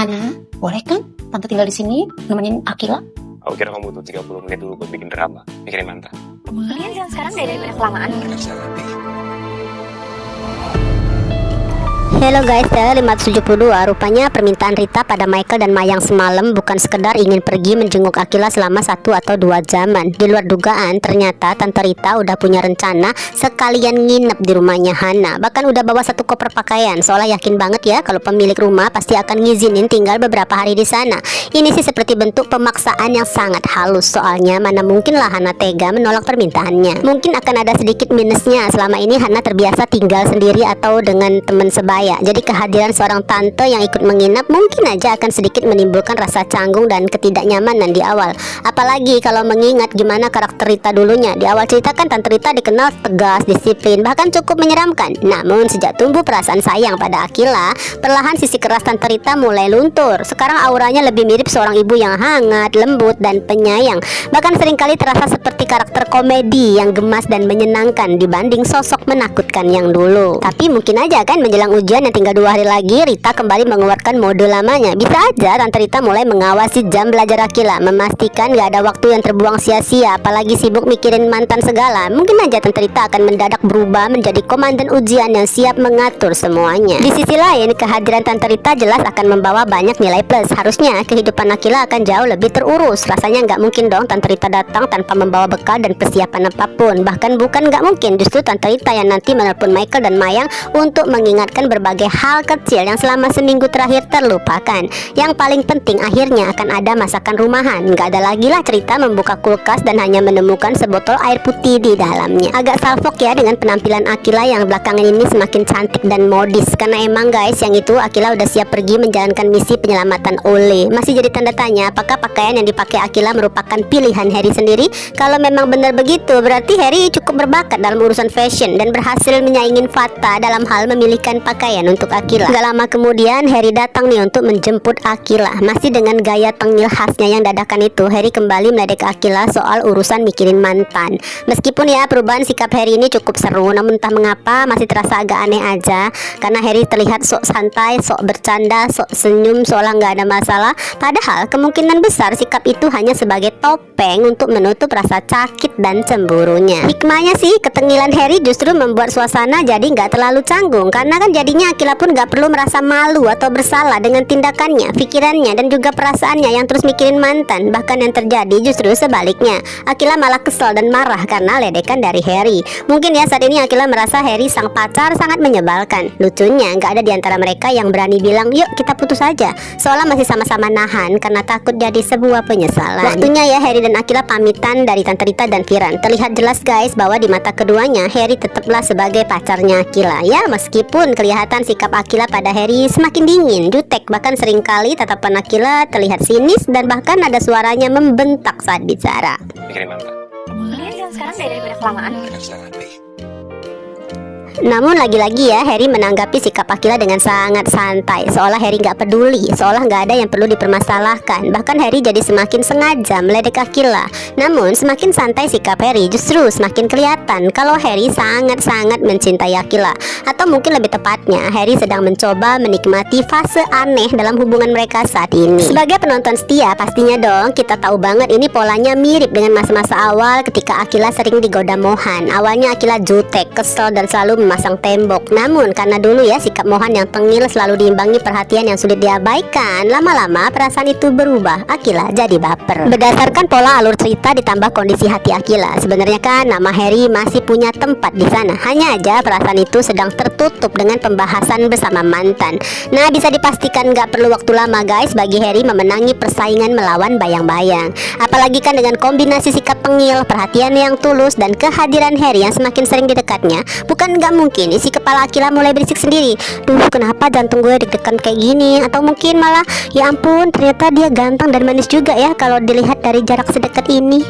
Hana, boleh kan Tante tinggal di sini nemenin Akila? Aku kira kamu butuh 30 menit dulu buat bikin drama, mikirin mantan. Kalian jangan sekarang deh daripada kelamaan. Hello guys, saya 572. Rupanya permintaan Rita pada Michael dan Mayang semalam bukan sekedar ingin pergi menjenguk Akila selama 1 atau 2 jaman. Di luar dugaan, ternyata Tante Rita udah punya rencana sekalian nginep di rumahnya Hana. Bahkan udah bawa 1 koper pakaian, soalnya yakin banget ya kalau pemilik rumah pasti akan ngizinin tinggal beberapa hari di sana. Ini sih seperti bentuk pemaksaan yang sangat halus, soalnya mana mungkin lah Hana tega menolak permintaannya. Mungkin akan ada sedikit minusnya, selama ini Hana terbiasa tinggal sendiri atau dengan teman sebaya. Jadi kehadiran seorang tante yang ikut menginap mungkin aja akan sedikit menimbulkan rasa canggung dan ketidaknyamanan di awal. Apalagi kalau mengingat gimana karakter Rita dulunya. Di awal cerita kan Tante Rita dikenal tegas, disiplin, bahkan cukup menyeramkan. Namun sejak tumbuh perasaan sayang pada Akila, perlahan sisi keras Tante Rita mulai luntur. Sekarang auranya lebih mirip seorang ibu yang hangat, lembut, dan penyayang. Bahkan seringkali terasa seperti karakter komedi yang gemas dan menyenangkan dibanding sosok menakutkan yang dulu. Tapi mungkin aja kan menjelang ujian yang tinggal 2 hari lagi, Rita kembali mengeluarkan mode lamanya. Bisa aja Tante Rita mulai mengawasi jam belajar Akila, memastikan gak ada waktu yang terbuang sia-sia, apalagi sibuk mikirin mantan segala. Mungkin aja Tante Rita akan mendadak berubah menjadi komandan ujian yang siap mengatur semuanya. Di sisi lain, kehadiran Tante Rita jelas akan membawa banyak nilai plus. Harusnya kehidupan Akila akan jauh lebih terurus. Rasanya nggak mungkin dong Tante Rita datang tanpa membawa bekal dan persiapan apapun. Bahkan bukan nggak mungkin, justru Tante Rita yang nanti menelpon Michael dan Mayang untuk mengingatkan berbagai hal kecil yang selama seminggu terakhir terlupakan. Yang paling penting akhirnya akan ada masakan rumahan. Nggak ada lagi lah cerita membuka kulkas dan hanya menemukan sebotol air putih di dalamnya. Agak salfok ya dengan penampilan Akila yang belakangan ini semakin cantik dan modis. Karena emang guys, yang itu Akila udah siap pergi menjalankan misi penyelamatan Ole. Masih jadi tanda tanya apakah pakaian yang dipakai Akila merupakan pilihan Harry sendiri. Kalau memang benar begitu, berarti Harry cukup berbakat dalam urusan fashion dan berhasil menyaingin Fata dalam hal memilihkan pakaian untuk Akila. Gak lama kemudian Harry datang nih untuk menjemput Akila. Masih dengan gaya tengil khasnya yang dadakan itu, Harry kembali meledek Akila soal urusan mikirin mantan. Meskipun ya perubahan sikap Harry ini cukup seru, namun entah mengapa masih terasa agak aneh aja. Karena Harry terlihat sok santai, sok bercanda, sok senyum seolah gak ada masalah. Padahal kemungkinan besar sikap itu hanya sebagai topeng untuk menutup rasa sakit dan cemburunya. Hikmahnya sih, ketengilan Harry justru membuat suasana jadi gak terlalu canggung. Karena kan jadinya Akila pun gak perlu merasa malu atau bersalah dengan tindakannya, pikirannya, dan juga perasaannya yang terus mikirin mantan. Bahkan yang terjadi justru sebaliknya, Akila malah kesel dan marah karena ledekan dari Harry. Mungkin ya saat ini Akila merasa Harry sang pacar sangat menyebalkan. Lucunya gak ada diantara mereka yang berani bilang yuk kita putus aja, seolah masih sama-sama nahan karena takut jadi sebuah penyesalan. Waktunya ya Harry dan Akila pamitan dari Tante Rita dan Firan. Terlihat jelas guys bahwa di mata keduanya Harry tetaplah sebagai pacarnya Akila. Ya meskipun kelihatan sikap Akila pada Harry semakin dingin, jutek, bahkan seringkali tatapan Akila terlihat sinis dan bahkan ada suaranya membentak saat bicara. Mikirin mantan. Kalian jangan sekarang deh daripada kelamaan. Namun lagi-lagi ya Harry menanggapi sikap Akila dengan sangat santai, seolah Harry gak peduli, seolah gak ada yang perlu dipermasalahkan. Bahkan Harry jadi semakin sengaja meledek Akila. Namun semakin santai sikap Harry, justru semakin kelihatan kalau Harry sangat-sangat mencintai Akila. Atau mungkin lebih tepatnya Harry sedang mencoba menikmati fase aneh dalam hubungan mereka saat ini. Sebagai penonton setia pastinya dong kita tahu banget ini polanya mirip dengan masa-masa awal ketika Akila sering digoda Mohan. Awalnya Akila jutek, kesel, dan selalu memasang tembok. Namun karena dulu ya sikap Mohan yang tengil selalu diimbangi perhatian yang sulit diabaikan, lama-lama perasaan itu berubah. Akila jadi baper. Berdasarkan pola alur cerita ditambah kondisi hati Akila, sebenarnya kan nama Harry masih punya tempat di sana. Hanya aja perasaan itu sedang tertutup dengan pembahasan bersama mantan. Nah bisa dipastikan gak perlu waktu lama guys bagi Harry memenangi persaingan melawan bayang-bayang. Apalagi kan dengan kombinasi sikap tengil, perhatian yang tulus, dan kehadiran Harry yang semakin sering di dekatnya, bukan gak mungkin isi kepala Akila mulai berisik sendiri. Duh kenapa jantung gue deg-degan kayak gini. Atau mungkin malah ya ampun ternyata dia ganteng dan manis juga ya kalau dilihat dari jarak sedekat ini.